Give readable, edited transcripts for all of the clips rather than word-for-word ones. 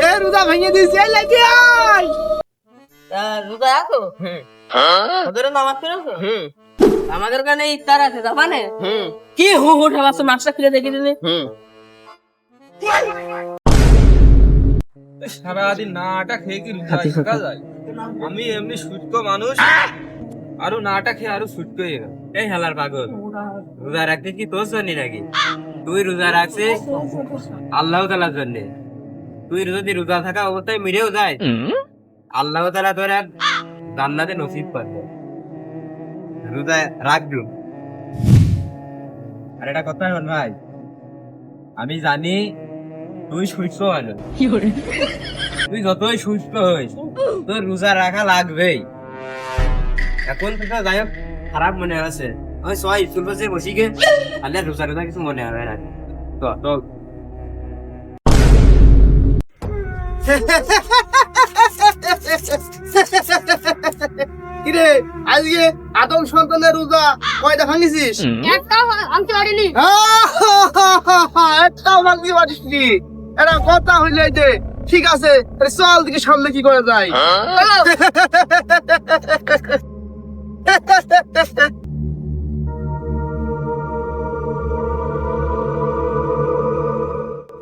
এ রোজা ভেঙে দিয়েছি এই লাগি আয় রোজা আছো? ওদের নামাজ পড়েছো? আমাদের কানে ইফতার আছে জাপানে। কি হু হু ঠাবাছো, মাছটা খুলে দেখে দিলে। সারাদিন নাটা খেয়ে কি রোজা থাকা যায়? আমি এমনি সুটকো মানুষ, আরো নাটা খেয়ে আরো সুটকো হয়ে গেল। এই হালার পাগল, রোজা রাখতে কি তোর জন্য নাকি? তুই রোজা রাখছিস আল্লাহ তাআলার জন্য। তুই যদি রোজা থাকা অবস্থায় মরেও যায়, আল্লাহ তাআলা তোর জান্নাতে নসিব করবে। রোজা রাখবি। আর এটা কথা হল ভাই, আমি জানি তুই সুস্থ মানুষ, তুই যতই সুস্থ হইস তোর রোজা রাখা লাগবেই। এখন থেকে যাই হোক খারাপ মনে আছে, ওই সবাই স্কুল বসে বসি গে, তাহলে রোজা রোজা কিছু মনে হবে না। তো তো কিরে আজকে আদম সন্তানের রোজা কয়টা ভাঙিছিস? একটাও ভাঙতে পারিনি। একটাও ভাঙতে পারিসনি? এটা কথা হইলে যে ঠিক আছে, চল দিকে সামনে কি করা যায়।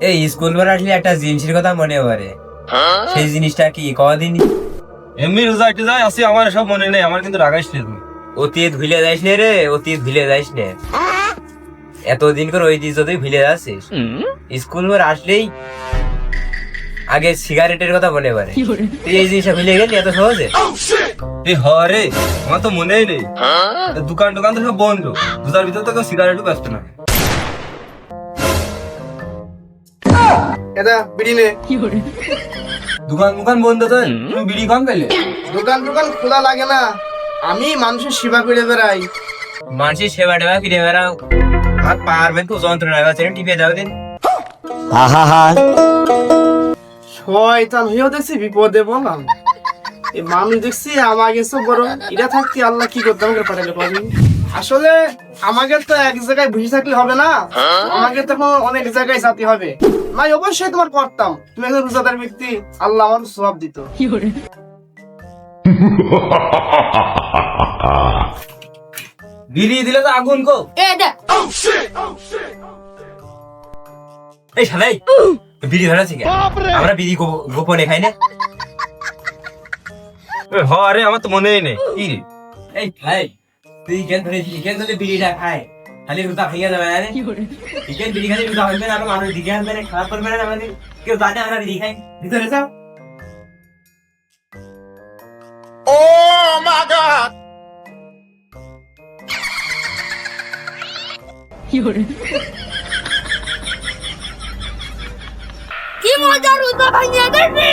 এই স্কুল পর আসলে একটা জিনিসের কথা মনে পড়ে। সেই জিনিসটা কি কদিন এমনি রোজা একটু যায় আসি, আমার সব মনে নেই, আমার কিন্তু রাগাইস নি তুমি। অতীত ভুলে যাইস নে রে, অতীত ভুলে যাইস নে। এতদিন করে ওই দিন তুই ভুলে যাচ্ছিস। স্কুল পর আসলেই আগে সিগারেটের কথা মনে পড়ে। তুই এই জিনিসটা ভুলে গেলি এত সহজে? এই হ রে, আমার তো মনেই নেই। দোকান টোকান তো সব বন্ধ, রোজার ভিতর তো কেউ সিগারেটও ব্যস্ত না। এটা বিড়ি নে। দোকান দোকান বন্ধ তো, তুমি বিড়ি কম পেলে? দোকান খোলা লাগে না, আমি মানুষের সেবা করে বেড়াই। মানুষের সেবা টেবা ফিরে বেড়াও, আর পারবেন তো যন্ত্রণা আছে টিপে যাও দিন। শয়তান হয়েও দেখছি বিপদে বললাম। এই মানুষ দেখছি আমাকে সব বড়, এটা থাকতে আল্লাহ কি করতে আমাকে পাঠালে পাবি। আসলে আমাকে তো এক জায়গায় বসে থাকলে হবে না, আমাকে তো অনেক জায়গায় যেতে হবে। না অবশ্যই তোমার করতাম, তুমি একজন রোজাদার ব্যক্তি, আল্লাহ আমার সওয়াব দিত। বিড়ি দিলে তো আগুন কো। এই শালাই বিড়ি ধরেছি কেন? আমরা বিড়ি গোপনে খাই না। হ রে, আমার তো মনেই নেই। কি রে? এই ভাই তুই কেন ধরেছিস? কেন ধরে বিড়িটা খায়? খালি রোজা ভেঙে যাবে না রে? চিকেন বিড়ি খালি রোজা ভাঙবে না, আরো মানুষ দিকে আনবে না, খারাপ করবে না আমাদের। কেউ জানে আমরা বিড়ি খাই? ভিতরে যাও। কি মজা, রোজা ভাঙিয়ে দিবি।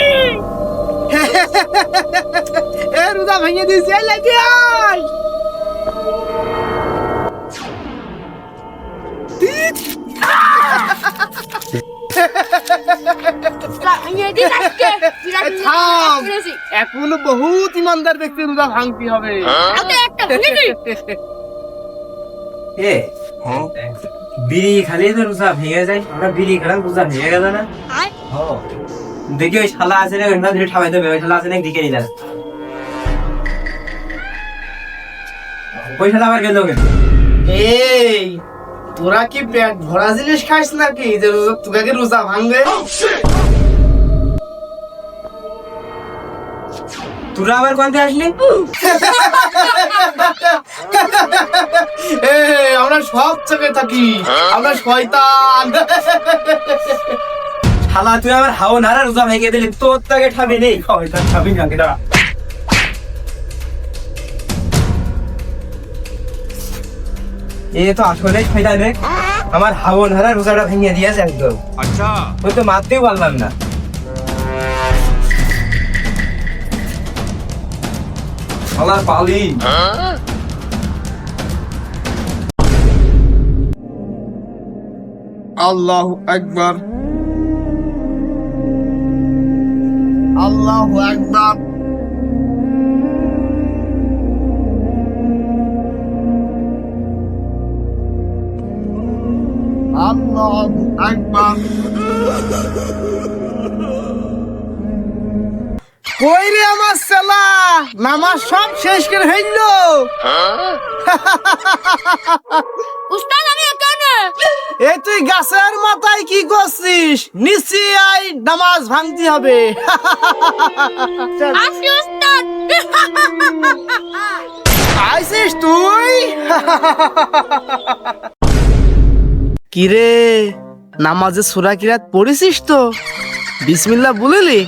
এ রোজা ভেঙে দিয়েছি এই লাগি আয় ভাঙিয়ে দিস আজকে। থাম, এখনো বহুত ইমানদার ব্যক্তি রোজা ভাঙতে হবে। একটা ভেঙে দিস। এ বিড়ি খালি তো রোজা ভেঙে যায়, আমরা বিড়ি খেলাম রোজা ভেঙে গেল না। দেখি ওই শালা আছে না, ওই ধরে ঠাবাই দেবে, ওই শালা আছে না দিকে নিয়ে যাবে। ওই শালা আবার গেল কেন? এই তোরা কি পেট ভরা জিনিস খাইস নাকি যে তোকে রোজা ভাঙবে? তোরা আবার কোনতে আসলি? আমরা সব চোখে থাকি, আমরা শয়তান। শালা তুই আমার হাও নারা রোজা ভেঙে দিলি, তোর তাকে ঠাবি নেই। শয়তান ঠাবি না কেডা? এ তো আসলে শয়তান রে, আমার হাও নারা রোজাটা ভেঙে দিয়েছে একদম। আচ্ছা, ওই তো মারতেও পারলাম না। শালার পালি। আল্লাহু আকবার, আল্লাহু আকবার। আল্লাহু আকবার। কই রে আমার ছেলা, নামাজ সব শেষ করে হইলো। উস্তাদ আমি এখানে। এই তুই গাছের মাথায় কি করছিস? নিচে আই, নামাজ ভাঙতে হবে। আসি উস্তাদ। আইছিস তুই? কিরে, নামাজে সূরা কিরাত পড়েছিস তো? বিসমিল্লাহ বলিলি?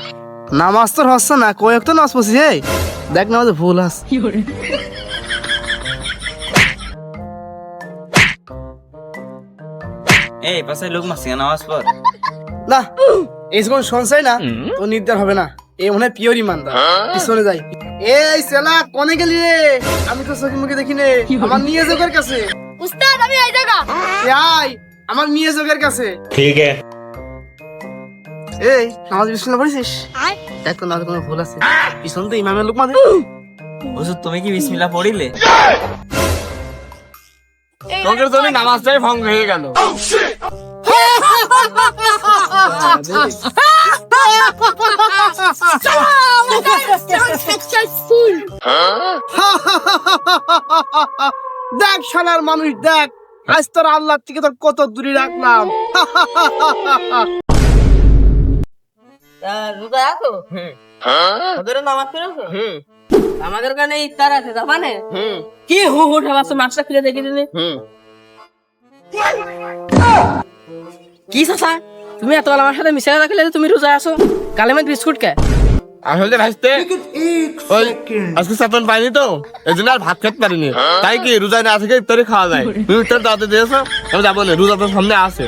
নামাজ তোর হচ্ছে না, কয়েক তো নামাজ পড়ছিস। এই দেখ নামাজে ভুল আছে। এই পাশে লোক মাসি নামাজ পড়। না, এই যখন শুনছাই না তো নির্দার হবে না। এ মনে হয় পিওর ইমানদার। পিছনে যাই। এই সেলা কোনে গেলি রে? আমি তো চোখে মুখে দেখি নে। আমার নিয়ে যোগের কাছে। উস্তাদ আমি এই জায়গা। আয়, আমার নিয়ে যোগের কাছে। ठीक है। এই নামাজ বিসমিল্লাহ পড়েছিস? আয়। দেখ তো নামাজে কোনো ভুল আছে। পিছন তো ইমামের লোক মাঝে। হুজুর তুমি কি বিসমিল্লাহ পড়িলে? তোদের জন্য নামাজটাই ভঙ্গ হয়ে গেল। সাকসেসফুল। দেখ শালার মানুষ দেখ, আজ তোর আল্লাহ থেকে তোর কত দূরে রাখলাম। রোজা আছো? ওদের নামাজ পড়েছো? আমাদের কানে ইফতার আছে জাপানে। কি হু হু ঠাবাছো, মাছটা খুলে দেখে দিলে। কি চাচা, তুমি এত আমার সাথে মিশে রাখলে তুমি রোজা আছো? কালেমাত বিস্কুট কে? আসলে ভাইস্তে ওই আজকে চাতন পাইনি তো, এই জন্য আর ভাত খেতে পারিনি। তাই কি রোজা না থেকে ইফতারি খাওয়া যায়? তুমি ইফতার দাওয়াতে দিয়েছো, আমি যাবো না, রোজা তো সামনে আছে।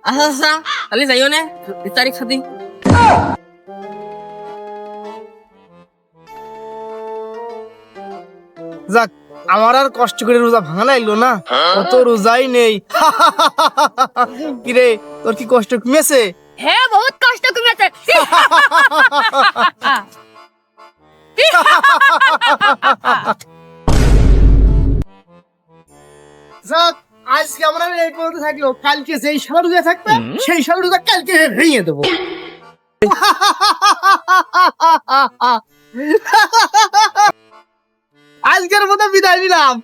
আচ্ছা আচ্ছা, তাহলে যাইও না ইফতারি খাদি। যাক, আমার আর কষ্ট করে রোজা ভাঙা লাগলো না। অত রোজাই নেই। কিরে, তোর কি কষ্ট কমেছে? হ্যাঁ বহুত কষ্ট কমেছে। যাক, আজকে আমরা এই পর্যন্ত থাকলো। কালকে যেই সারা রোজা থাকবে সেই সারা রোজা কালকে ভেঙে দেবো। আজকের মতো বিদায় নিলাম।